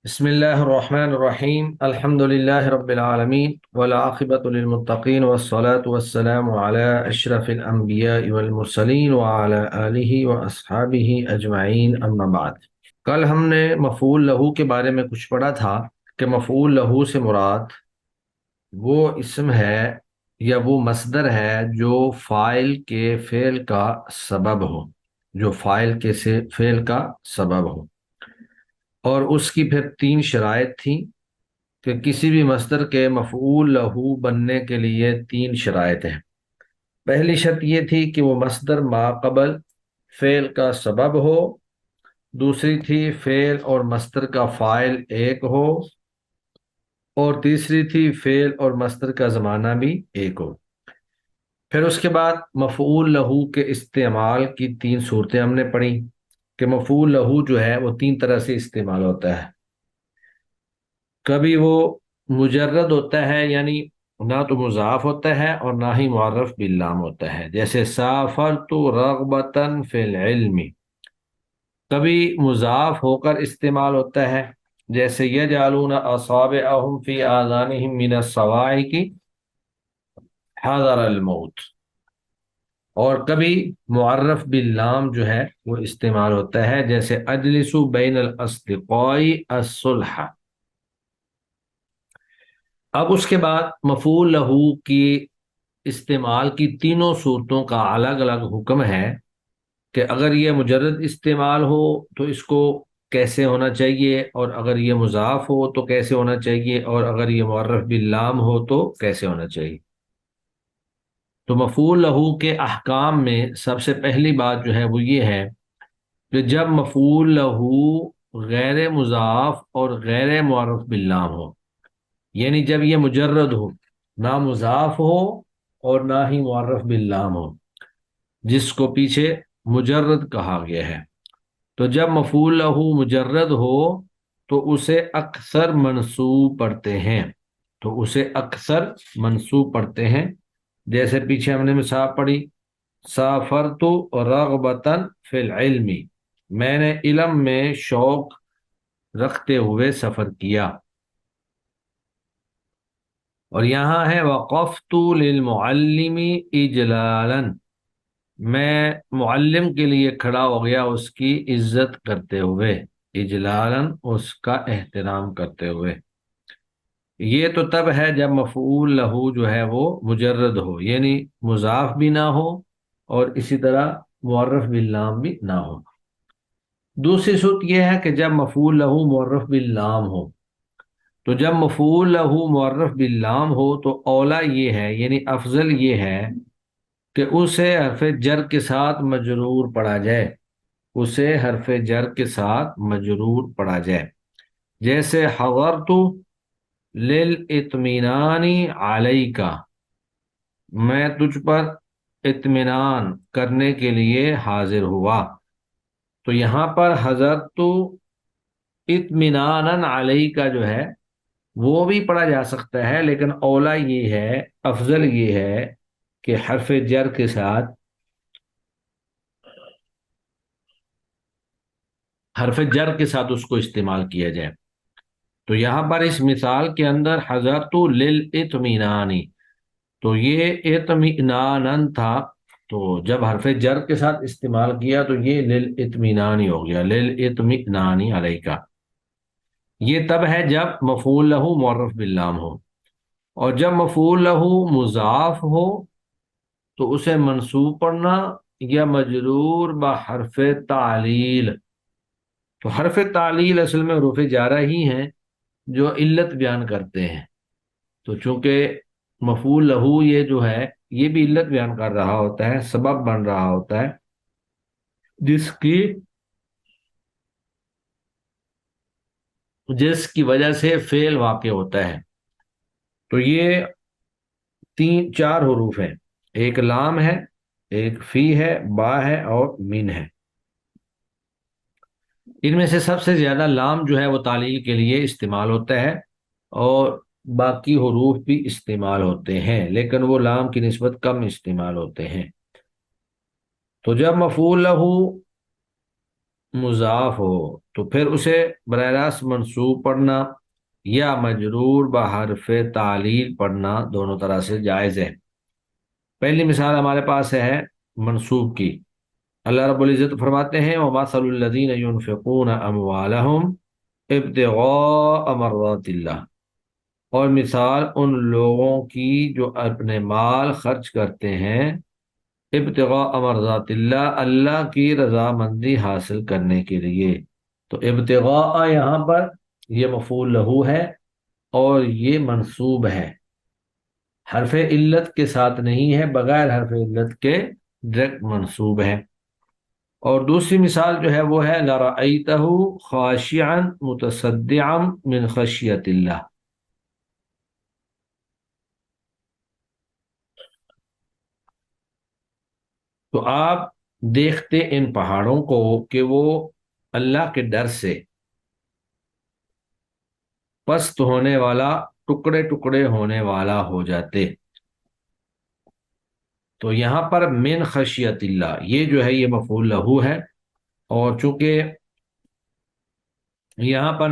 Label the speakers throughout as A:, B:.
A: بسم الله الرحمن الرحيم الحمد لله رب العالمين والعاقبة للمتقين والصلاة والسلام على أشرف الأنبياء والمرسلين وعلى آله وأصحابه أجمعين أما بعد۔ کل ہم نے مفعول لہو کے بارے میں کچھ پڑھا تھا کہ مفعول لہو سے مراد وہ اسم ہے یا وہ مصدر ہے جو فاعل کے فعل کا سبب ہو، جو فاعل کے سے فعل کا سبب ہو، اور اس کی پھر تین شرائط تھیں کہ کسی بھی مصدر کے مفعول لہو بننے کے لیے تین شرائط ہیں۔ پہلی شرط یہ تھی کہ وہ مصدر ما قبل فعل کا سبب ہو، دوسری تھی فعل اور مصدر کا فاعل ایک ہو، اور تیسری تھی فعل اور مصدر کا زمانہ بھی ایک ہو۔ پھر اس کے بعد مفعول لہو کے استعمال کی تین صورتیں ہم نے پڑھی کہ مفعول لہو جو ہے وہ تین طرح سے استعمال ہوتا ہے۔ کبھی وہ مجرد ہوتا ہے، یعنی نہ تو مضاف ہوتا ہے اور نہ ہی معرف باللام ہوتا ہے، جیسے سافرت رغبتاً فی العلم۔ کبھی مضاف ہو کر استعمال ہوتا ہے، جیسے یجعلون اصابعهم فی آذانهم من الصواعق حذر الموت۔ اور کبھی معرف باللام جو ہے وہ استعمال ہوتا ہے، جیسے اجلس بین الاصدقاء الصلح۔ اب اس کے بعد مفعول لہو کی استعمال کی تینوں صورتوں کا الگ الگ حکم ہے کہ اگر یہ مجرد استعمال ہو تو اس کو کیسے ہونا چاہیے، اور اگر یہ مضاف ہو تو کیسے ہونا چاہیے، اور اگر یہ معرف باللام ہو تو کیسے ہونا چاہیے۔ تو مفعول لہو کے احکام میں سب سے پہلی بات جو ہے وہ یہ ہے کہ جب مفعول لہو غیر مضاف اور غیر معرف باللام ہو، یعنی جب یہ مجرد ہو، نہ مضاف ہو اور نہ ہی معرف باللام ہو، جس کو پیچھے مجرد کہا گیا ہے، تو جب مفعول لہو مجرد ہو تو اسے اکثر منصوب پڑھتے ہیں، تو اسے اکثر منصوب پڑھتے ہیں۔ جیسے پیچھے ہم نے مثال پڑھی، سافرت رغبتاً فی العلم، میں نے علم میں شوق رکھتے ہوئے سفر کیا۔ اور یہاں ہے وقفت للمعلم اجلالا، میں معلم کے لیے کھڑا ہو گیا اس کی عزت کرتے ہوئے، اجلالا اس کا احترام کرتے ہوئے۔ یہ تو تب ہے جب مفعول لہو جو ہے وہ مجرد ہو، یعنی مضاف بھی نہ ہو اور اسی طرح معرف باللام بھی نہ ہو۔ دوسری صورت یہ ہے کہ جب مفعول لہو معرف باللام ہو، تو جب مفعول لہو معرف باللام ہو تو اولا یہ ہے، یعنی افضل یہ ہے کہ اسے حرف جر کے ساتھ مجرور پڑھا جائے، اسے حرف جر کے ساتھ مجرور پڑھا جائے، جیسے حضرت للاطمینان علیک، میں تجھ پر اطمینان کرنے کے لیے حاضر ہوا۔ تو یہاں پر حضرت اطمینانا علیک جو ہے وہ بھی پڑھا جا سکتا ہے، لیکن اولا یہ ہے، افضل یہ ہے کہ حرف جر کے ساتھ، حرف جر کے ساتھ اس کو استعمال کیا جائے۔ تو یہاں پر اس مثال کے اندر حضرت للاطمینان، تو یہ اطمینان تھا، تو جب حرف جر کے ساتھ استعمال کیا تو یہ للاطمینان ہو گیا، للاطمینان علیکہ۔ یہ تب ہے جب مفعول لہو معرف باللام ہو، اور جب مفعول لہو مضاف ہو تو اسے منصوب پڑھنا یا مجرور بحرف تعلیل۔ تو حرف تعلیل اصل میں حروف جارہ ہی ہیں جو علت بیان کرتے ہیں، تو چونکہ مفعول لہو یہ جو ہے یہ بھی علت بیان کر رہا ہوتا ہے، سبب بن رہا ہوتا ہے، جس کی وجہ سے فعل واقع ہوتا ہے۔ تو یہ تین چار حروف ہیں، ایک لام ہے، ایک فی ہے، با ہے اور من ہے۔ ان میں سے سب سے زیادہ لام جو ہے وہ تعلیل کے لیے استعمال ہوتا ہے، اور باقی حروف بھی استعمال ہوتے ہیں لیکن وہ لام کی نسبت کم استعمال ہوتے ہیں۔ تو جب مفعول لہو مضاف ہو تو پھر اسے براہ راست منصوب پڑھنا یا مجرور بحرف تعلیل پڑھنا دونوں طرح سے جائز ہے۔ پہلی مثال ہمارے پاس ہے منصوب کی۔ اللہ رب العزت فرماتے ہیں وَمَثَلُ الَّذِينَ يُنْفِقُونَ أَمْوَالَهُمْ ابْتِغَاءَ مَرْضَاتِ اللَّهِ، اور مثال ان لوگوں کی جو اپنے مال خرچ کرتے ہیں ابتغاء مرضات اللہ، اللہ کی رضامندی حاصل کرنے کے لیے۔ تو ابتغاء یہاں پر یہ مفعول لہو ہے اور یہ منصوب ہے، حرف علت کے ساتھ نہیں ہے، بغیر حرف علت کے ڈائریکٹ منصوب ہے۔ اور دوسری مثال جو ہے وہ ہے لَرَأَيْتَهُ خَاشِعًا مُتَصَدِّعًا مِنْ خَشْيَةِ اللہ۔ تو آپ دیکھتے ان پہاڑوں کو کہ وہ اللہ کے ڈر سے پست ہونے والا، ٹکڑے ٹکڑے ہونے والا ہو جاتے۔ تو یہاں پر من خشیت اللہ یہ جو ہے یہ مفعول لہو ہے، اور چونکہ یہاں پر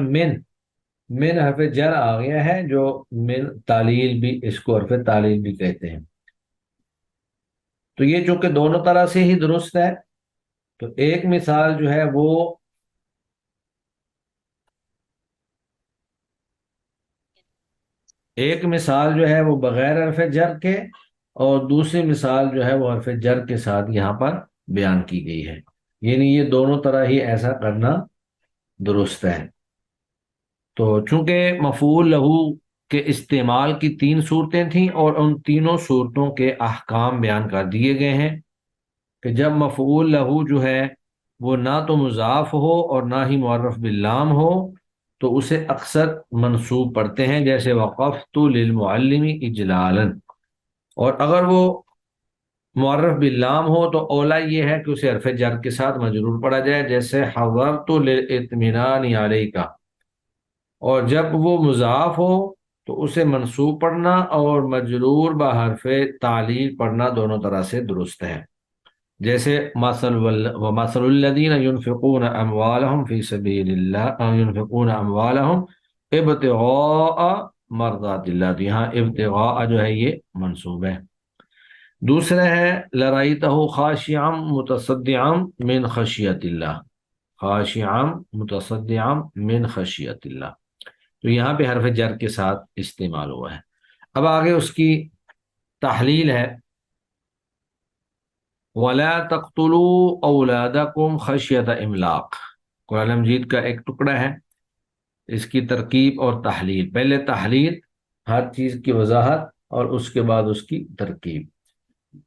A: من حرف جر آ گیا ہے، جو من تعلیل بھی، اس کو حرف تعلیل بھی کہتے ہیں۔ تو یہ چونکہ دونوں طرح سے ہی درست ہے، تو ایک مثال جو ہے وہ ایک مثال جو ہے وہ بغیر حرف جر کے، اور دوسری مثال جو ہے وہ حرف جر کے ساتھ یہاں پر بیان کی گئی ہے، یعنی یہ دونوں طرح ہی ایسا کرنا درست ہے۔ تو چونکہ مفعول لہو کے استعمال کی تین صورتیں تھیں اور ان تینوں صورتوں کے احکام بیان کر دیے گئے ہیں کہ جب مفعول لہو جو ہے وہ نہ تو مضاف ہو اور نہ ہی معرف باللام ہو تو اسے اکثر منصوب پڑھتے ہیں، جیسے وقفت للمعلم اجلالا، اور اگر وہ معرف باللام ہو تو اولا یہ ہے کہ اسے حرف جر کے ساتھ مجرور پڑھا جائے، جیسے حضرت للاطمینان علیک، اور جب وہ مضاف ہو تو اسے منصوب پڑھنا اور مجرور بحرف تعلیل پڑھنا دونوں طرح سے درست ہے، جیسے وَمَثَلُ الَّذِينَ يُنْفِقُونَ أَمْوَالَهُمْ فِي سَبِيلِ اللَّهِ يُنْفِقُونَ أَمْوَالَهُمْ ابْتِغَاءَ مَرْضَاتِ اللَّهِ، تو یہاں ابتغاء جو ہے یہ منصوب ہے۔ دوسرا ہے لَرَأَيْتَهُ خَاشِعًا مُتَصَدِّعًا مِنْ خَشْيَةِ اللَّهِ، خَاشِعًا مُتَصَدِّعًا مِنْ خَشْيَةِ اللَّهِ، تو یہاں پہ حرف جر کے ساتھ استعمال ہوا ہے۔ اب آگے اس کی تحلیل ہے وَلَا تَقْتُلُوا أَوْلَادَكُمْ خَشْيَةَ إِمْلَاقٍ، قرآن مجید کا ایک ٹکڑا ہے، اس کی ترکیب اور تحلیل، پہلے تحلیل ہر چیز کی وضاحت اور اس کے بعد اس کی ترکیب۔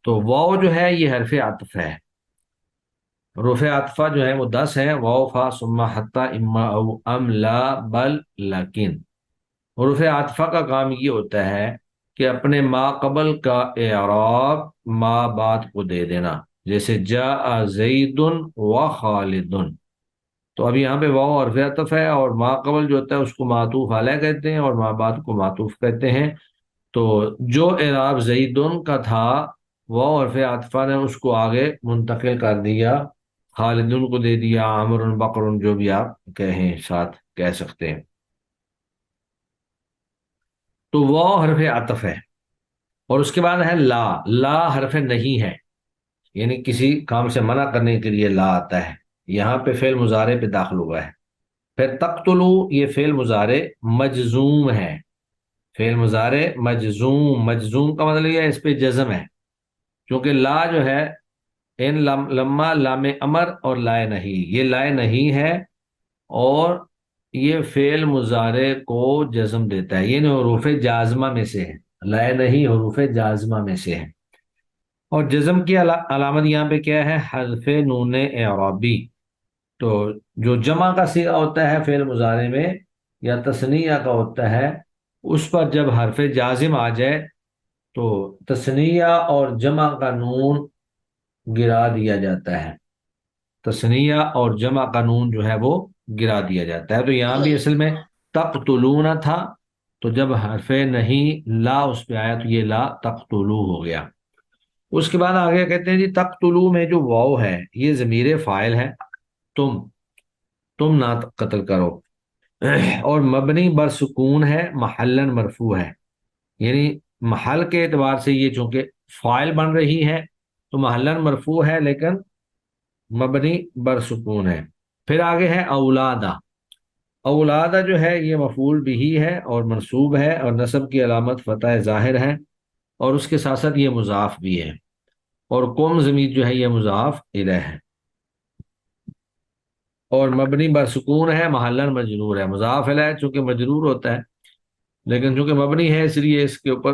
A: تو واو جو ہے یہ حرف عطف ہے، حروف عطفہ جو ہے وہ 10 ہے، واو فا ثم حتی اما او ام لا بل لیکن۔ حروف عطفہ کا کام یہ ہوتا ہے کہ اپنے ما قبل کا اعراب ما بعد کو دے دینا، جیسے جاء زید و خالد، تو اب یہاں پہ واو حرف عطف ہے اور ما قبل جو ہوتا ہے اس کو معطوف علیہ کہتے ہیں اور ما بعد کو معطوف کہتے ہیں۔ تو جو اعراب زیدن کا تھا واو حرف عطفہ نے اس کو آگے منتقل کر دیا، خالدن کو دے دیا، عامر بقر جو بھی آپ کہیں ساتھ کہہ سکتے ہیں، تو واو حرف عطف ہے۔ اور اس کے بعد ہے لا، لا حرف نہیں ہے، یعنی کسی کام سے منع کرنے کے لیے لا آتا ہے، یہاں پہ فعل مضارع پہ داخل ہوا ہے۔ پھر تقتلو یہ فعل مضارع مجزوم ہے، فعل مضارع مجزوم، مجزوم کا مطلب یہ ہے اس پہ جزم ہے، کیونکہ لا جو ہے ان لما لام امر اور لائے نہیں، یہ لائے نہیں ہے اور یہ فعل مضارع کو جزم دیتا ہے، یہ حروف جازمہ میں سے ہے، لائے نہیں حروف جازمہ میں سے ہے۔ اور جزم کی علامت یہاں پہ کیا ہے؟ حذف نون اعرابی، تو جو جمع کا صیغہ ہوتا ہے فعل مضارع میں یا تثنیہ کا ہوتا ہے، اس پر جب حرف جازم آ جائے تو تثنیہ اور جمع کا نون گرا دیا جاتا ہے، تثنیہ اور جمع کا نون جو ہے وہ گرا دیا جاتا ہے۔ تو یہاں بھی اصل میں تقتلون تھا، تو جب حرف نہیں لا اس پہ آیا تو یہ لا تقتلو ہو گیا۔ اس کے بعد آگے کہتے ہیں جی تقتلو میں جو واو ہے یہ ضمیر فاعل ہے، تم، تم نہ قتل کرو، اور مبنی بر سکون ہے، محلن مرفوع ہے، یعنی محل کے اعتبار سے یہ چونکہ فاعل بن رہی ہے تو محلن مرفوع ہے، لیکن مبنی بر سکون ہے۔ پھر آگے ہے اولادہ، اولادہ جو ہے یہ مفعول بھی ہے اور منصوب ہے، اور نصب کی علامت فتح ظاہر ہے، اور اس کے ساتھ ساتھ یہ مضاف بھی ہے، اور قوم ضمیر جو ہے یہ مضاف الیہ ہے، اور مبنی بر سکون ہے، محلن مجرور ہے۔ مضاف الیہ چونکہ مجرور ہوتا ہے، لیکن چونکہ مبنی ہے اس لیے اس کے اوپر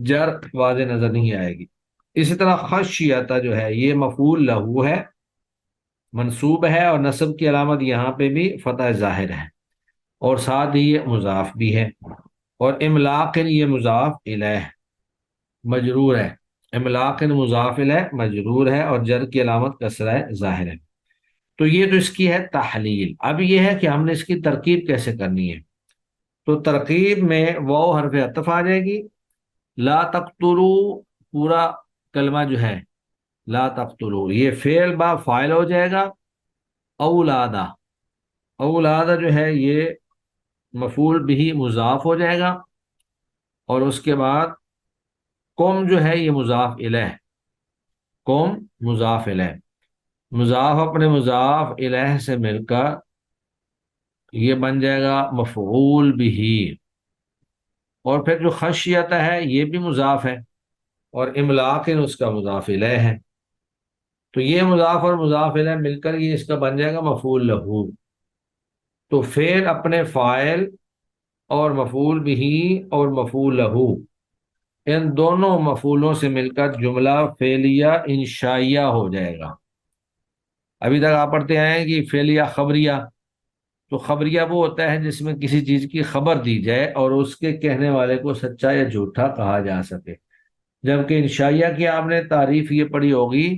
A: جر واضح نظر نہیں آئے گی۔ اسی طرح خشیتا جو ہے یہ مفعول لہو ہے، منصوب ہے، اور نصب کی علامت یہاں پہ بھی فتح ظاہر ہے، اور ساتھ ہی یہ مضاف بھی ہے، اور املاقن یہ مضاف الیہ مجرور ہے، املاقن مضاف الیہ مجرور ہے، اور جر کی علامت کسرہ ظاہر ہے۔ تو یہ تو اس کی ہے تحلیل۔ اب یہ ہے کہ ہم نے اس کی ترکیب کیسے کرنی ہے۔ تو ترکیب میں واو حرف عطف آ جائے گی، لا تقتلو پورا کلمہ جو ہے لا تقتلو یہ فعل با فاعل ہو جائے گا، اولادہ، اولادہ جو ہے یہ مفعول بھی مضاف ہو جائے گا، اور اس کے بعد قوم جو ہے یہ مضاف الیہ، قوم مضاف الیہ، مضاف اپنے مضاف الیہ سے مل کر یہ بن جائے گا مفعول بھی، اور پھر جو خشیت ہے یہ بھی مضاف ہے، اور املاقن اس کا مضاف الیہ ہے، تو یہ مضاف اور مضاف الیہ مل کر یہ اس کا بن جائے گا مفعول لہو۔ تو فعل اپنے فاعل اور مفعول بھی اور مفعول لہو ان دونوں مفعولوں سے مل کر جملہ فعلیہ انشائیہ ہو جائے گا۔ ابھی تک آپ پڑھتے آئے ہیں کہ فعلیہ خبریہ، تو خبریہ وہ ہوتا ہے جس میں کسی چیز کی خبر دی جائے اور اس کے کہنے والے کو سچا یا جھوٹا کہا جا سکے، جبکہ انشائیہ کی آپ نے تعریف یہ پڑھی ہوگی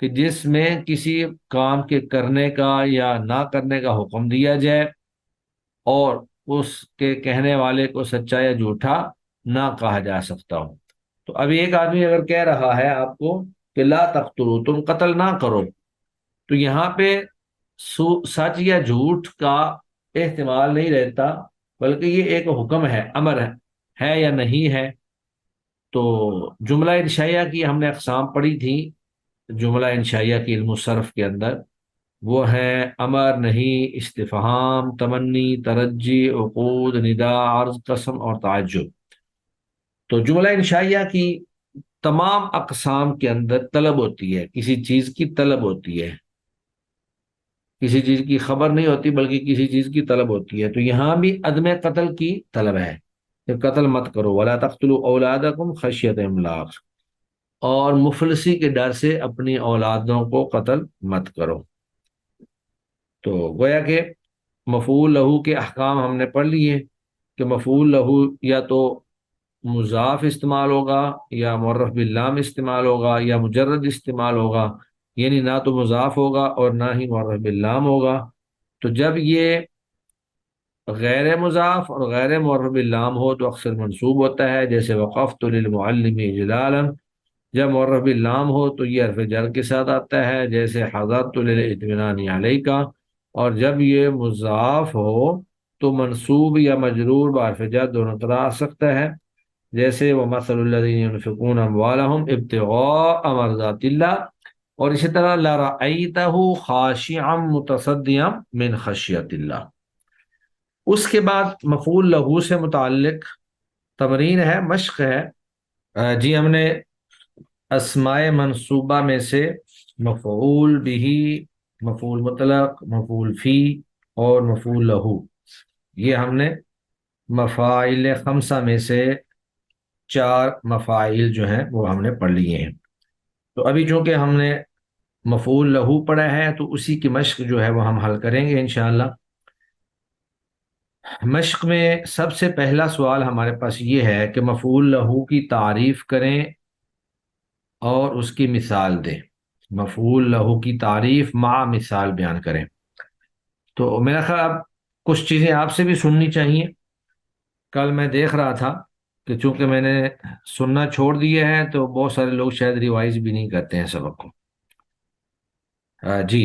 A: کہ جس میں کسی کام کے کرنے کا یا نہ کرنے کا حکم دیا جائے اور اس کے کہنے والے کو سچا یا جھوٹا نہ کہا جا سکتا ہو۔ تو ابھی ایک آدمی اگر کہہ رہا ہے آپ کو کہ لا تقتلوا تم قتل نہ کرو، تو یہاں پہ سچ یا جھوٹ کا احتمال نہیں رہتا، بلکہ یہ ایک حکم ہے، امر ہے یا نہیں ہے۔ تو جملہ انشائیہ کی ہم نے اقسام پڑھی تھی، جملہ انشائیہ کی علم الصرف کے اندر، وہ ہیں امر، نہیں، استفہام، تمنی، ترجی، عقود، ندا، عرض، قسم اور تعجب۔ تو جملہ انشائیہ کی تمام اقسام کے اندر طلب ہوتی ہے، کسی چیز کی طلب ہوتی ہے، کسی چیز کی خبر نہیں ہوتی بلکہ کسی چیز کی طلب ہوتی ہے۔ تو یہاں بھی عدم قتل کی طلب ہے کہ قتل مت کرو، ولا تقتلوا اولادکم خشیۃ املاق، اور مفلسی کے ڈر سے اپنی اولادوں کو قتل مت کرو۔ تو گویا کہ مفعول لہو کے احکام ہم نے پڑھ لیے کہ مفعول لہو یا تو مضاف استعمال ہوگا، یا معرف باللام استعمال ہوگا، یا مجرد استعمال ہوگا، یعنی نہ تو مضاف ہوگا اور نہ ہی معرف باللام ہوگا۔ تو جب یہ غیر مضاف اور غیر معرف باللام ہو تو اکثر منصوب ہوتا ہے، جیسے وقفت للمعلم جلالا۔ جب معرف باللام ہو تو یہ حرف جر کے ساتھ آتا ہے، جیسے حضرت للاطمینان علیہ کا۔ اور جب یہ مضاف ہو تو منصوب یا مجرور بحرف جر دونوں طرح آ سکتا ہے، جیسے وَمَثَلُ الَّذِينَ يُنْفِقُونَ أَمْوَالَهُمْ ابْتِغَاءَ مَرْضَاتِ اللَّهِ، اور اسی طرح لَرَأَيْتَهُ خَاشِعًا مُتَصَدِّعًا مِنْ خَشْيَةِ اللَّهِ۔ اس کے بعد مفعول لہو سے متعلق تمرین ہے، مشق ہے۔ جی ہم نے اسماء منصوبہ میں سے مفعول بھی، مفعول مطلق، مفعول فی اور مفعول لہو، یہ ہم نے مفاعل خمسہ میں سے 4 مفاعل جو ہیں وہ ہم نے پڑھ لیے ہیں۔ تو ابھی چونکہ ہم نے مفعول لہو پڑھا ہے تو اسی کی مشق جو ہے وہ ہم حل کریں گے انشاءاللہ۔ مشق میں سب سے پہلا سوال ہمارے پاس یہ ہے کہ مفعول لہو کی تعریف کریں اور اس کی مثال دیں۔ مفعول لہو کی تعریف مع مثال بیان کریں۔ تو میرا خیال اب کچھ چیزیں آپ سے بھی سننی چاہیے۔ کل میں دیکھ رہا تھا کہ چونکہ میں نے سننا چھوڑ دیا ہے تو بہت سارے لوگ شاید ریوائز بھی نہیں کرتے ہیں سبق کو۔ جی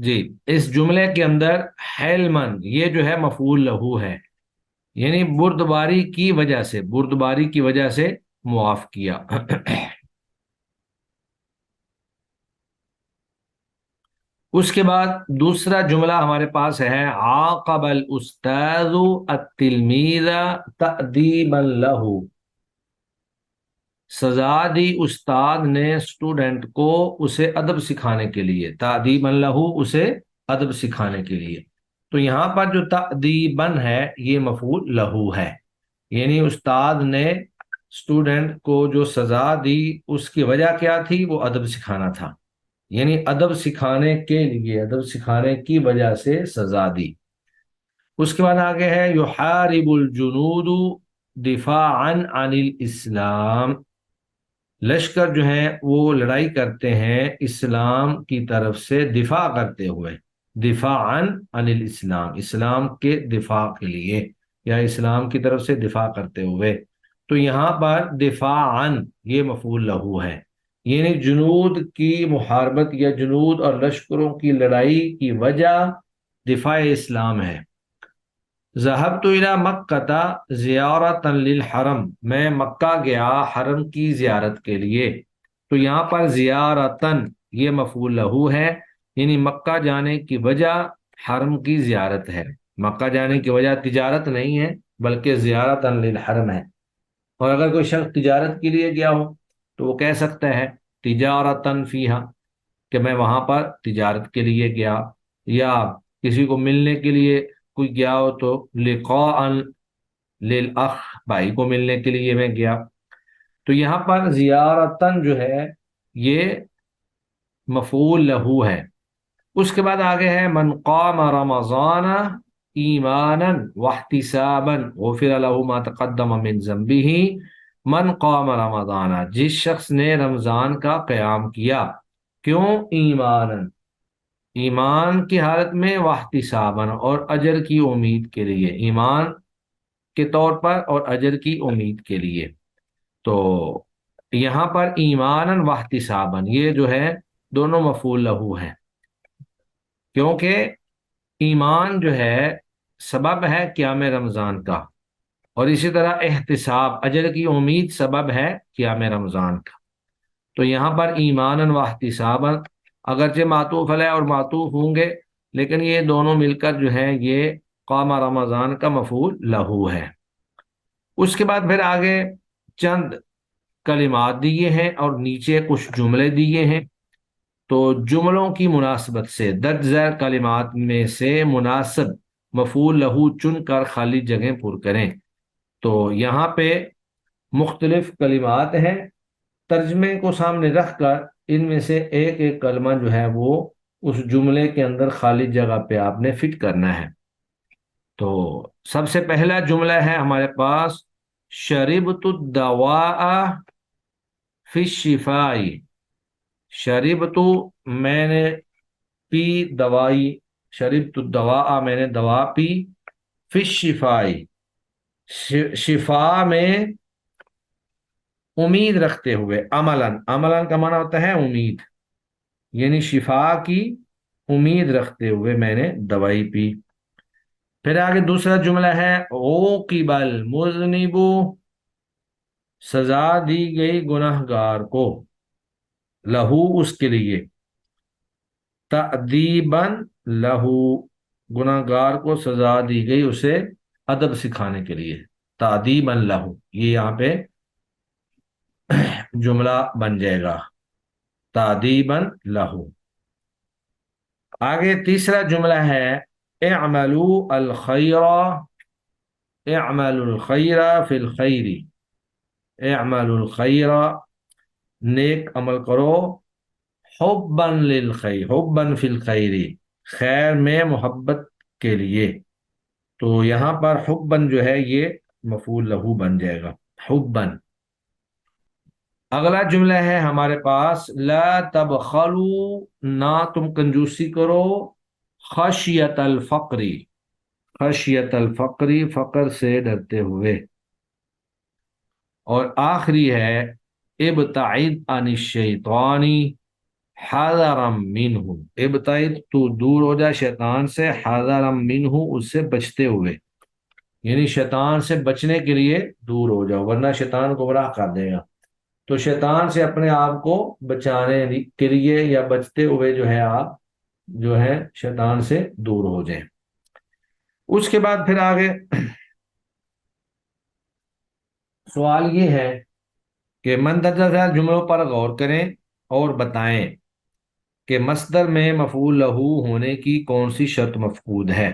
A: جی اس جملے کے اندر حلمن یہ جو ہے مفعول لہو ہے، یعنی بردباری کی وجہ سے، بردباری کی وجہ سے معاف کیا۔ اس کے بعد دوسرا جملہ ہمارے پاس ہے عاقب الاستاذ التلمیذ تأدیبا لہ، سزا دی استاد نے اسٹوڈنٹ کو اسے ادب سکھانے کے لیے، تأدیبا لہ اسے ادب سکھانے کے لیے۔ تو یہاں پر جو تأدیبا ہے یہ مفعول لہو ہے، یعنی استاد نے اسٹوڈنٹ کو جو سزا دی اس کی وجہ کیا تھی؟ وہ ادب سکھانا تھا، یعنی ادب سکھانے کے لیے، ادب سکھانے کی وجہ سے سزا دی۔ اس کے بعد آگے ہے یحارب الجنود دفاعا عن الاسلام، لشکر جو ہیں وہ لڑائی کرتے ہیں اسلام کی طرف سے دفاع کرتے ہوئے، دفاعا عن الاسلام، اسلام کے دفاع کے لیے یا اسلام کی طرف سے دفاع کرتے ہوئے۔ تو یہاں پر دفاعا یہ مفعول لہو ہے، یعنی جنود کی محاربت یا جنود اور لشکروں کی لڑائی کی وجہ دفاع اسلام ہے۔ ذهبت الى مکہ زیارتا للحرم، میں مکہ گیا حرم کی زیارت کے لیے۔ تو یہاں پر زیارتن یہ مفعول لہو ہے، یعنی مکہ جانے کی وجہ حرم کی زیارت ہے، مکہ جانے کی وجہ تجارت نہیں ہے بلکہ زیارتا للحرم ہے۔ اور اگر کوئی شخص تجارت کے لیے گیا ہو تو وہ کہہ سکتا ہے تجارتن فیہا، کہ میں وہاں پر تجارت کے لیے گیا، یا کسی کو ملنے کے لیے کوئی گیا ہو تو لقاء للاخ، بھائی کو ملنے کے لیے میں گیا۔ تو یہاں پر زیارتن جو ہے یہ مفعول لہو ہے۔ اس کے بعد آگے ہے من قام رمضان ایمانا واحتسابا غفر له ما تقدم من ذنبه، من قام رمضان، جس شخص نے رمضان کا قیام کیا، کیوں؟ ایمانا، ایمان کی حالت میں، واحتسابا اور اجر کی امید کے لیے، ایمان کے طور پر اور اجر کی امید کے لیے۔ تو یہاں پر ایمانا واحتسابا یہ جو ہے دونوں مفعول لہو ہیں، کیونکہ ایمان جو ہے سبب ہے قیام رمضان کا، اور اسی طرح احتساب اجر کی امید سبب ہے قیام رمضان کا۔ تو یہاں پر ایمانا واحتسابا اگرچہ معطوف علیہ اور معطوف ہوں گے، لیکن یہ دونوں مل کر جو ہیں یہ قام رمضان کا مفعول لہو ہے۔ اس کے بعد پھر آگے چند کلمات دیے ہیں اور نیچے کچھ جملے دیے ہیں۔ تو جملوں کی مناسبت سے درج ذیل کلمات میں سے مناسب مفعول لہو چن کر خالی جگہیں پر کریں۔ تو یہاں پہ مختلف کلمات ہیں، ترجمے کو سامنے رکھ کر ان میں سے ایک ایک کلمہ جو ہے وہ اس جملے کے اندر خالی جگہ پہ آپ نے فٹ کرنا ہے۔ تو سب سے پہلا جملہ ہے ہمارے پاس شربت الدواء فی الشفاء، شربت میں نے پی دوائی، شربت الدواء میں نے دوا پی، فی الشفاء شفا میں امید رکھتے ہوئے، عملاً، عملاً کا معنی ہوتا ہے امید، یعنی شفا کی امید رکھتے ہوئے میں نے دوائی پی۔ پھر آگے دوسرا جملہ ہے عوقب المذنب، سزا دی گئی گناہ گار کو، لہو اس کے لیے، تأدیباً لہو گناہ گار کو سزا دی گئی اسے ادب سکھانے کے لیے، تأدیباً لہو یہ یہاں پہ جملہ بن جائے گا، تأدیباً لہو۔ آگے تیسرا جملہ ہے اعملوا الخیر، اعملوا الخیر فی الخیر، اعملوا الخیر نیک عمل کرو، حبا للخیر، حبا فی الخیر خیر میں محبت کے لیے۔ تو یہاں پر حبا جو ہے یہ مفعول لہو بن جائے گا، حبا۔ اگلا جملہ ہے ہمارے پاس لا تبخلوا، نہ تم کنجوسی کرو، خشیت الفقر، خشیت الفقر فقر سے ڈرتے ہوئے۔ اور آخری ہے ابتعد عن الشیطان حذرا منہ، ابتعد تو دور ہو جا شیطان سے، حذرا منہ اس سے بچتے ہوئے، یعنی شیطان سے بچنے کے لیے دور ہو جاؤ ورنہ شیطان گمراہ کر دے گا۔ تو شیطان سے اپنے آپ کو بچانے کے لیے یا بچتے ہوئے جو ہے آپ جو ہے شیطان سے دور ہو جائیں۔ اس کے بعد پھر آگے سوال یہ ہے کہ مندرجہ ذیل جملوں پر غور کریں اور بتائیں کہ مصدر میں مفعول لہو ہونے کی کون سی شرط مفقود ہے۔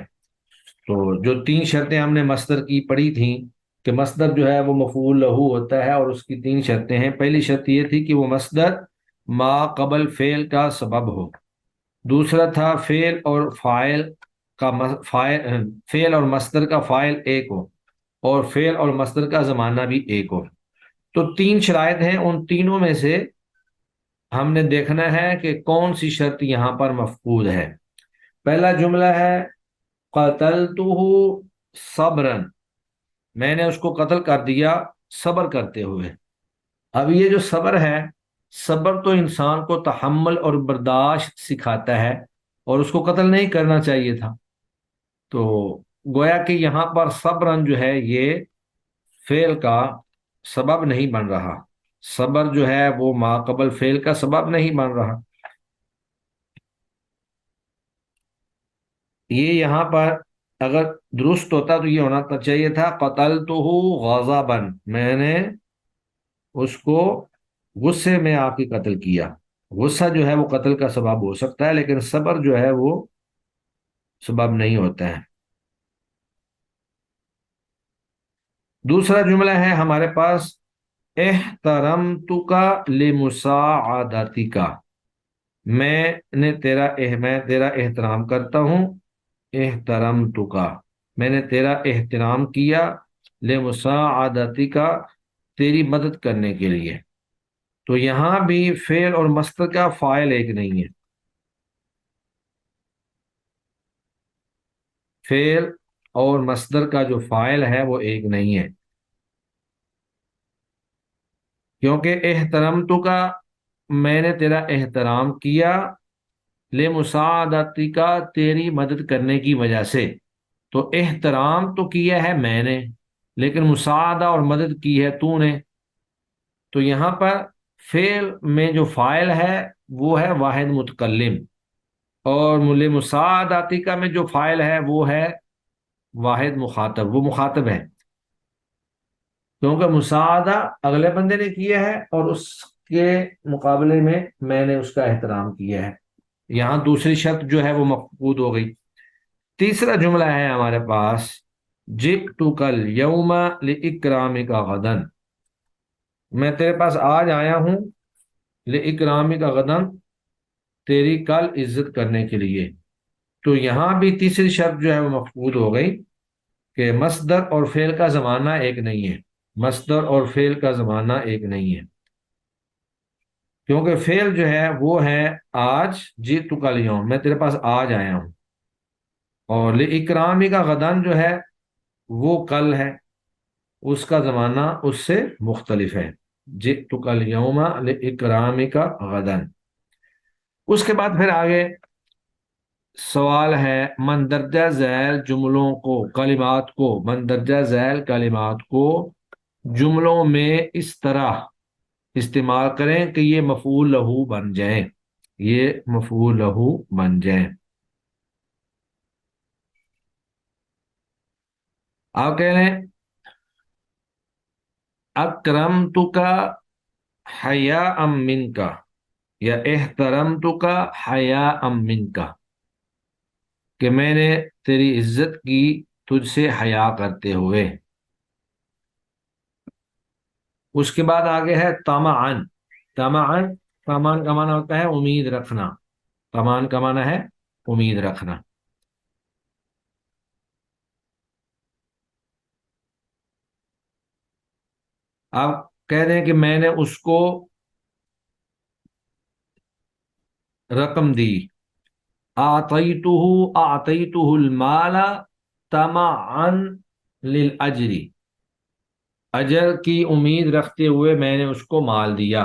A: تو جو 3 شرطیں ہم نے مصدر کی پڑھی تھیں کہ مصدر جو ہے وہ مفعول لہو ہوتا ہے اور اس کی 3 شرطیں ہیں۔ پہلی شرط یہ تھی کہ وہ مصدر ما قبل فعل کا سبب ہو، دوسرا تھا فعل اور فاعل کا فعل اور مصدر کا فاعل ایک ہو، اور فعل اور مصدر کا زمانہ بھی ایک ہو۔ تو 3 شرائط ہیں، ان تینوں میں سے ہم نے دیکھنا ہے کہ کون سی شرط یہاں پر مفقود ہے۔ پہلا جملہ ہے قتلتہ صبرا، میں نے اس کو قتل کر دیا صبر کرتے ہوئے۔ اب یہ جو صبر ہے، صبر تو انسان کو تحمل اور برداشت سکھاتا ہے اور اس کو قتل نہیں کرنا چاہیے تھا۔ تو گویا کہ یہاں پر صبرن جو ہے یہ فعل کا سبب نہیں بن رہا، صبر جو ہے وہ ما قبل فعل کا سبب نہیں بن رہا۔ یہ یہاں پر اگر درست ہوتا تو یہ ہونا چاہیے تھا قتلتہ غضبا، میں نے اس کو غصے میں آ کے قتل کیا۔ غصہ جو ہے وہ قتل کا سبب ہو سکتا ہے لیکن صبر جو ہے وہ سبب نہیں ہوتا ہے۔ دوسرا جملہ ہے ہمارے پاس احترمتک لمساعدتک، میں تیرا احترام کرتا ہوں، احترمتک میں نے تیرا احترام کیا، لمساعدتک تیری مدد کرنے کے لیے۔ تو یہاں بھی فعل اور مصدر کا فاعل ایک نہیں ہے، فعل اور مصدر کا جو فاعل ہے وہ ایک نہیں ہے، کیونکہ احترمتک کا میں نے تیرا احترام کیا، لمساعدتک تیری مدد کرنے کی وجہ سے۔ تو احترام تو کیا ہے میں نے لیکن مساعدہ اور مدد کی ہے تو نے۔ تو یہاں پر فعل میں جو فاعل ہے وہ ہے واحد متکلم، اور لمساعدتک میں جو فاعل ہے وہ ہے واحد مخاطب، وہ مخاطب ہے کیونکہ مساعدہ اگلے بندے نے کیا ہے اور اس کے مقابلے میں نے اس کا احترام کیا ہے۔ یہاں دوسری شرط جو ہے وہ مفقود ہو گئی۔ تیسرا جملہ ہے ہمارے پاس جئتک الیوم لاکرامک غدا، میں تیرے پاس آج آیا ہوں، لاکرامک غدا تیری کل عزت کرنے کے لیے۔ تو یہاں بھی تیسری شرط جو ہے وہ مفقود ہو گئی کہ مصدر اور فعل کا زمانہ ایک نہیں ہے، مصدر اور فعل کا زمانہ ایک نہیں ہے، کیونکہ فعل جو ہے وہ ہے آج، جئتک الیوم میں تیرے پاس آج آیا ہوں، اور لاکرامک غدا جو ہے وہ کل ہے، اس کا زمانہ اس سے مختلف ہے، جئتک الیوم لاکرامک غدا۔ اس کے بعد پھر آگے سوال ہے مندرجہ ذیل جملوں کو، کلمات کو، مندرجہ ذیل کلمات کو جملوں میں اس طرح استعمال کریں کہ یہ مفعول لہو بن جائیں، یہ مفعول لہو بن جائیں۔ آپ کہہ لیں اکرمتک حیاء منک یا احترمتک حیاء منک، کہ میں نے تیری عزت کی تجھ سے حیا کرتے ہوئے۔ اس کے بعد آگے ہے طمعن، طمعن کا معنی ہوتا ہے امید رکھنا، طمعن کا معنی ہے امید رکھنا۔ آپ کہہ دیں کہ میں نے اس کو رقم دی، اعطیتہ المال طمعا للاجر، اجر کی امید رکھتے ہوئے میں نے اس کو مال دیا۔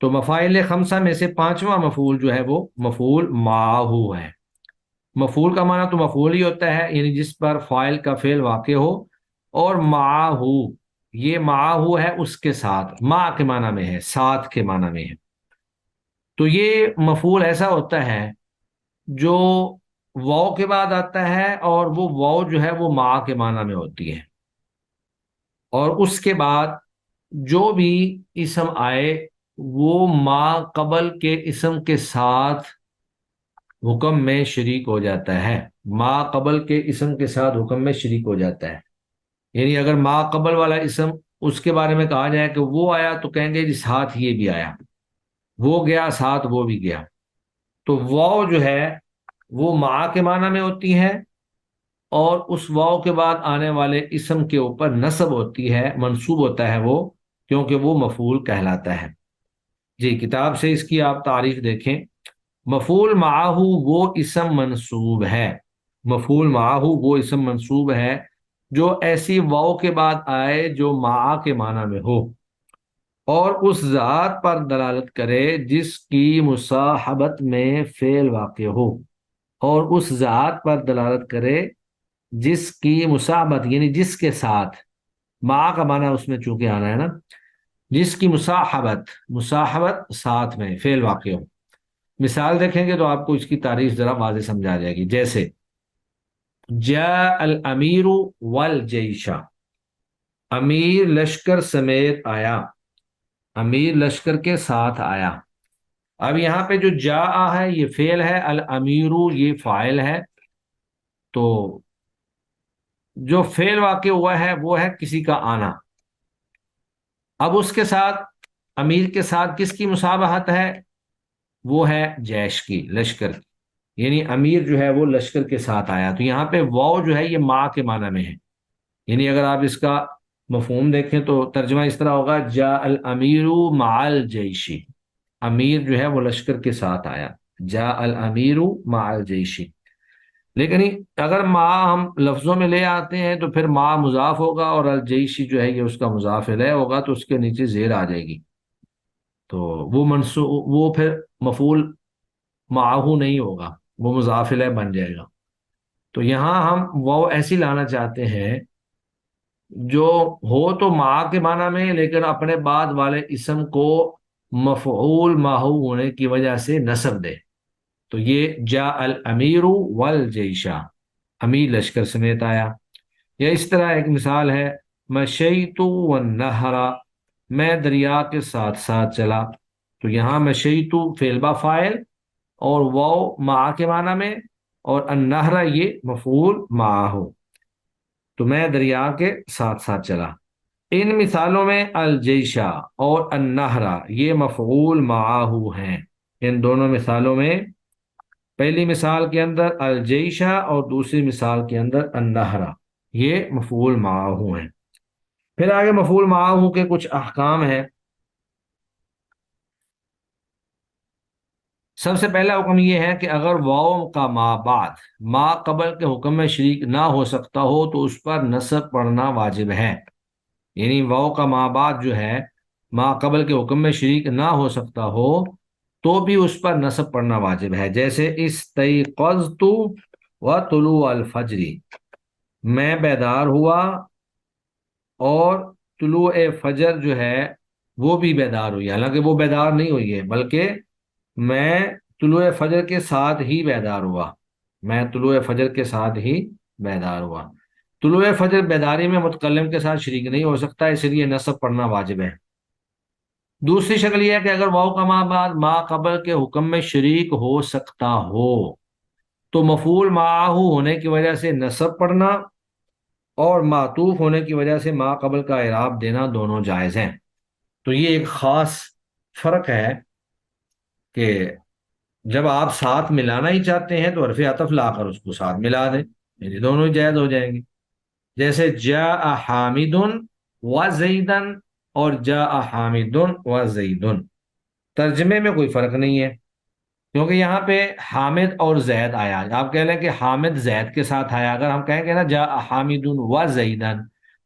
A: تو مفاعل خمسہ میں سے پانچواں مفعول جو ہے وہ مفعول معہو ہے۔ مفعول کا معنی تو مفعول ہی ہوتا ہے، یعنی جس پر فاعل کا فعل واقع ہو، اور معہو، یہ معہو ہے اس کے ساتھ، مع کے معنی میں ہے، ساتھ کے معنی میں ہے۔ تو یہ مفعول ایسا ہوتا ہے جو واو کے بعد آتا ہے، اور وہ واو جو ہے وہ مع کے معنی میں ہوتی ہے، اور اس کے بعد جو بھی اسم آئے وہ ما قبل کے اسم کے ساتھ حکم میں شریک ہو جاتا ہے، ما قبل کے اسم کے ساتھ حکم میں شریک ہو جاتا ہے۔ یعنی اگر ما قبل والا اسم اس کے بارے میں کہا جائے کہ وہ آیا، تو کہیں گے جی ساتھ یہ بھی آیا، وہ گیا ساتھ وہ بھی گیا۔ تو واو جو ہے وہ ما کے معنی میں ہوتی ہے، اور اس واو کے بعد آنے والے اسم کے اوپر نصب ہوتی ہے، منصوب ہوتا ہے وہ، کیونکہ وہ مفعول کہلاتا ہے۔ جی کتاب سے اس کی آپ تعریف دیکھیں۔ مفعول معہو وہ اسم منصوب ہے، مفعول معہو وہ اسم منصوب ہے جو ایسی واو کے بعد آئے جو مع کے معنی میں ہو، اور اس ذات پر دلالت کرے جس کی مصاحبت میں فعل واقع ہو، اور اس ذات پر دلالت کرے جس کی مصاحبت یعنی جس کے ساتھ، مع کا معنی اس میں چونکہ آنا ہے نا، جس کی مصاحبت، مصاحبت ساتھ میں فعل واقع ہو۔ مثال دیکھیں گے تو آپ کو اس کی تعریف ذرا واضح سمجھا جائے گی، جیسے جاء الامیر والجیش، امیر لشکر سمیت آیا، امیر لشکر کے ساتھ آیا۔ اب یہاں پہ جو جاء ہے یہ فعل ہے، الامیر یہ فاعل ہے، تو جو فعل واقع ہوا ہے وہ ہے کسی کا آنا۔ اب اس کے ساتھ، امیر کے ساتھ کس کی مصابہت ہے؟ وہ ہے جیش کی، لشکر کی، یعنی امیر جو ہے وہ لشکر کے ساتھ آیا۔ تو یہاں پہ واو جو ہے یہ مع کے معنی میں ہے، یعنی اگر آپ اس کا مفہوم دیکھیں تو ترجمہ اس طرح ہوگا جاء الامیر مع الجیش، امیر جو ہے وہ لشکر کے ساتھ آیا، جاء الامیر مع الجیش۔ لیکن اگر ما ہم لفظوں میں لے آتے ہیں تو پھر ما مضاف ہوگا، اور الجیشی جو ہے یہ اس کا مضاف الیہ ہوگا، تو اس کے نیچے زیر آ جائے گی، تو وہ وہ پھر مفعول معہو نہیں ہوگا، وہ مضاف الیہ بن جائے گا۔ تو یہاں ہم وہ ایسی لانا چاہتے ہیں جو ہو تو ما کے معنی میں، لیکن اپنے بعد والے اسم کو مفعول معہو ہونے کی وجہ سے نصب دے۔ تو یہ جاء الامیر والجیش، امیر لشکر سمیت آیا۔ یا اس طرح ایک مثال ہے مشیت والنہر، میں دریا کے ساتھ ساتھ چلا۔ تو یہاں مشیت فعل با فاعل، اور واو مع کے معنی میں، اور النہر یہ مفعول معہ، تو میں دریا کے ساتھ ساتھ چلا۔ ان مثالوں میں الجیشہ اور النہر یہ مفعول معہ ہیں، ان دونوں مثالوں میں، پہلی مثال کے اندر الجیشہ اور دوسری مثال کے اندر النہر، یہ مفعول معہ ہیں۔ پھر آگے مفعول معہ کے کچھ احکام ہیں۔ سب سے پہلا حکم یہ ہے کہ اگر واو کا ما بعد، ما قبل کے حکم میں شریک نہ ہو سکتا ہو تو اس پر نصب پڑھنا واجب ہے، یعنی واو کا ما بعد جو ہے ما قبل کے حکم میں شریک نہ ہو سکتا ہو تو بھی اس پر نصب پڑھنا واجب ہے، جیسے استيقظت وطلوع الفجر، میں بیدار ہوا اور طلوع فجر جو ہے وہ بھی بیدار ہوئی، حالانکہ وہ بیدار نہیں ہوئی ہے، بلکہ میں طلوع فجر کے ساتھ ہی بیدار ہوا، میں طلوع فجر کے ساتھ ہی بیدار ہوا۔ طلوع فجر بیداری میں متکلم کے ساتھ شریک نہیں ہو سکتا، اس لیے نصب پڑھنا واجب ہے۔ دوسری شکل یہ ہے کہ اگر واو کا ما بعد ما قبل کے حکم میں شریک ہو سکتا ہو تو مفعول معہ ہونے کی وجہ سے نصب پڑھنا اور معطوف ہونے کی وجہ سے ما قبل کا اعراب دینا دونوں جائز ہیں۔ تو یہ ایک خاص فرق ہے کہ جب آپ ساتھ ملانا ہی چاہتے ہیں تو حرف عطف لا کر اس کو ساتھ ملا دیں، یعنی دونوں ہی جائز ہو جائیں گے، جیسے جاء حامد وزید اور جاء حامد وزید، ترجمے میں کوئی فرق نہیں ہے، کیونکہ یہاں پہ حامد اور زید آیا۔ آپ کہہ لیں کہ حامد زید کے ساتھ آیا، اگر ہم کہیں گے نا جاء حامد وزید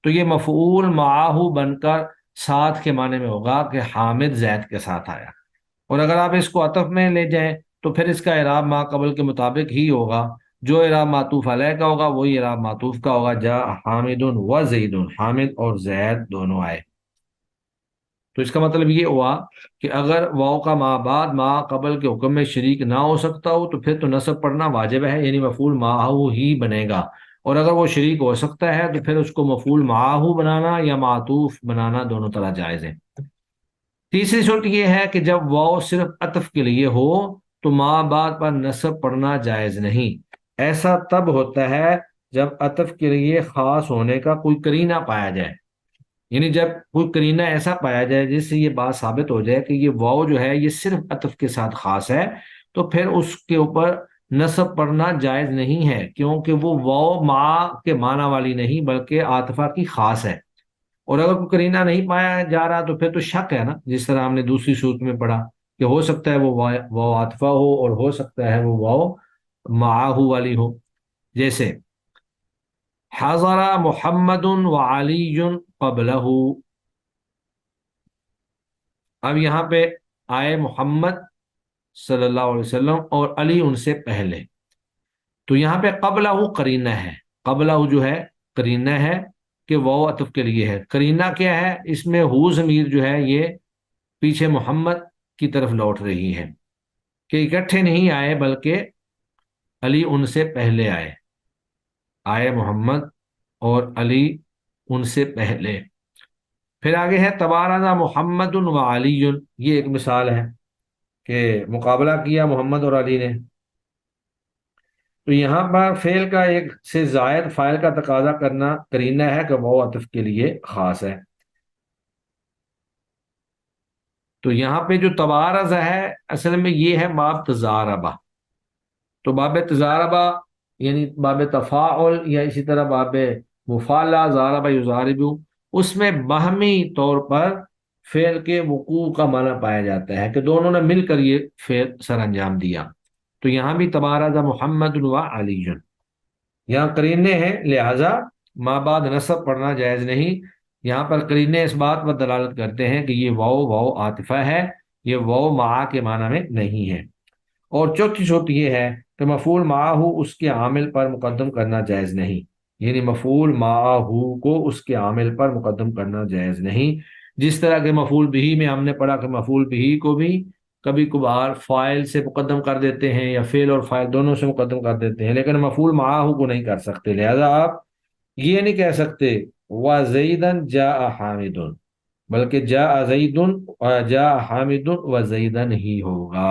A: تو یہ مفعول معہ بن کر ساتھ کے معنی میں ہوگا کہ حامد زید کے ساتھ آیا۔ اور اگر آپ اس کو عطف میں لے جائیں تو پھر اس کا اعراب ما قبل کے مطابق ہی ہوگا، جو اعراب معطوف علیہ کا ہوگا وہی اعراب معطوف کا ہوگا، جا حامد و زید، حامد اور زید دونوں آئے۔ تو اس کا مطلب یہ ہوا کہ اگر واو کا ما بعد ما قبل کے حکم میں شریک نہ ہو سکتا ہو تو پھر تو نصب پڑھنا واجب ہے، یعنی مفعول معہو ہی بنے گا، اور اگر وہ شریک ہو سکتا ہے تو پھر اس کو مفعول معہو بنانا یا معطوف بنانا دونوں طرح جائز ہے۔ تیسری صورت یہ ہے کہ جب واو صرف عطف کے لیے ہو تو ما بعد پر نصب پڑھنا جائز نہیں، ایسا تب ہوتا ہے جب عطف کے لیے خاص ہونے کا کوئی قرینہ پایا جائے، یعنی جب کوئی قرینہ ایسا پایا جائے جس سے یہ بات ثابت ہو جائے کہ یہ واو جو ہے یہ صرف عطف کے ساتھ خاص ہے، تو پھر اس کے اوپر نصب پڑھنا جائز نہیں ہے، کیونکہ وہ واو ما کے معنی والی نہیں بلکہ عاطفہ کی خاص ہے۔ اور اگر کوئی قرینہ نہیں پایا جا رہا تو پھر تو شک ہے نا، جس طرح ہم نے دوسری صورت میں پڑھا کہ ہو سکتا ہے وہ واو عاطفہ ہو اور ہو سکتا ہے وہ واو معاہو والی ہو، جیسے حضر محمد وعلی قبلہ، اب یہاں پہ آئے محمد صلی اللہ علیہ وسلم اور علی ان سے پہلے، تو یہاں پہ قبلہ قرینہ ہے، قبلہ جو ہے قرینہ ہے کہ واو عطف کے لیے ہے۔ قرینہ کیا ہے؟ اس میں ہو ضمیر جو ہے یہ پیچھے محمد کی طرف لوٹ رہی ہے کہ اکٹھے نہیں آئے بلکہ علی ان سے پہلے آئے محمد اور علی ان سے پہلے۔ پھر آگے ہے تبارز محمد و علی، یہ ایک مثال ہے کہ مقابلہ کیا محمد اور علی نے، تو یہاں پر فعل کا ایک سے زائد فاعل کا تقاضا کرنا قرینہ ہے کہ وہ عطف کے لیے خاص ہے۔ تو یہاں پہ جو تبارز ہے اصل میں یہ ہے باب تزاربہ، تو باب تزاربہ یعنی باب تفاعل یا اسی طرح باب مفالہ زاربہ یزاربو، اس میں باہمی طور پر فعل کے وقوع کا معنی پایا جاتا ہے کہ دونوں نے مل کر یہ فعل سر انجام دیا، تو یہاں بھی تبارز محمد و علی، یہاں قرینے ہیں لہذا ما بعد نصب پڑھنا جائز نہیں، یہاں پر قرینے اس بات پر دلالت کرتے ہیں کہ یہ واو عاطفہ ہے، یہ واو معا کے معنی میں نہیں ہے۔ اور چوتھی صورت یہ ہے کہ مفعول معاہو اس کے عامل پر مقدم کرنا جائز نہیں، یعنی مفعول معاہو کو اس کے عامل پر مقدم کرنا جائز نہیں، جس طرح کہ مفعول بہی میں ہم نے پڑھا کہ مفعول بہی کو بھی کبھی کبھار فاعل سے مقدم کر دیتے ہیں یا فعل اور فاعل دونوں سے مقدم کر دیتے ہیں، لیکن مفعول معاہو کو نہیں کر سکتے، لہذا آپ یہ نہیں کہہ سکتے وَزَيْدًا جَاءَ حَامِدٌ، بلکہ جاء زیدٌ جاء حامد و زیدن ہی ہوگا۔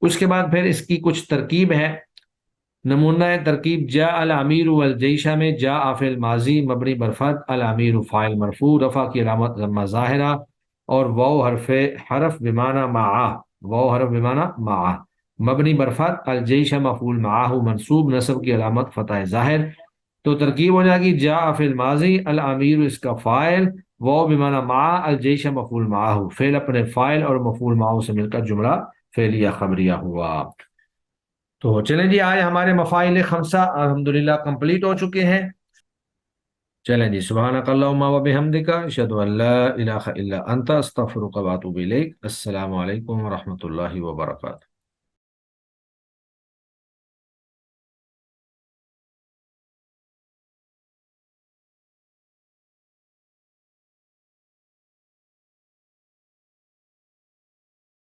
A: اس کے بعد پھر اس کی کچھ ترکیب ہے، نمونہ ترکیب جاء الامیر والجیشہ میں جاء فعل ماضی مبنی برفت، الامیر فاعل مرفوع رفع کی علامت ضمہ ظاہرہ، اور واو حرف بمعنی معا، واو حرف بمعنی معا مبنی برفت، الجیشہ مفعول معاہ منصوب نصب کی علامت فتح ظاہر، تو ترکیب ہو جائے گی جاء فعل ماضی الامیر اس کا فاعل، واو بمعنی معا، الجیشہ مفعول معاہ، فعل اپنے فاعل اور مفعول معاہ سے مل کر جملہ فعلیہ خبریہ ہوا۔ تو چلیں جی آج ہمارے مفاعل خمسہ الحمدللہ کمپلیٹ ہو چکے ہیں۔ چلیں جی سبحانک اللہم و بحمدک اشہد ان لا الہ الا انت استغفرک و اتوب الیک۔ السلام علیکم ورحمۃ اللہ وبرکاتہ۔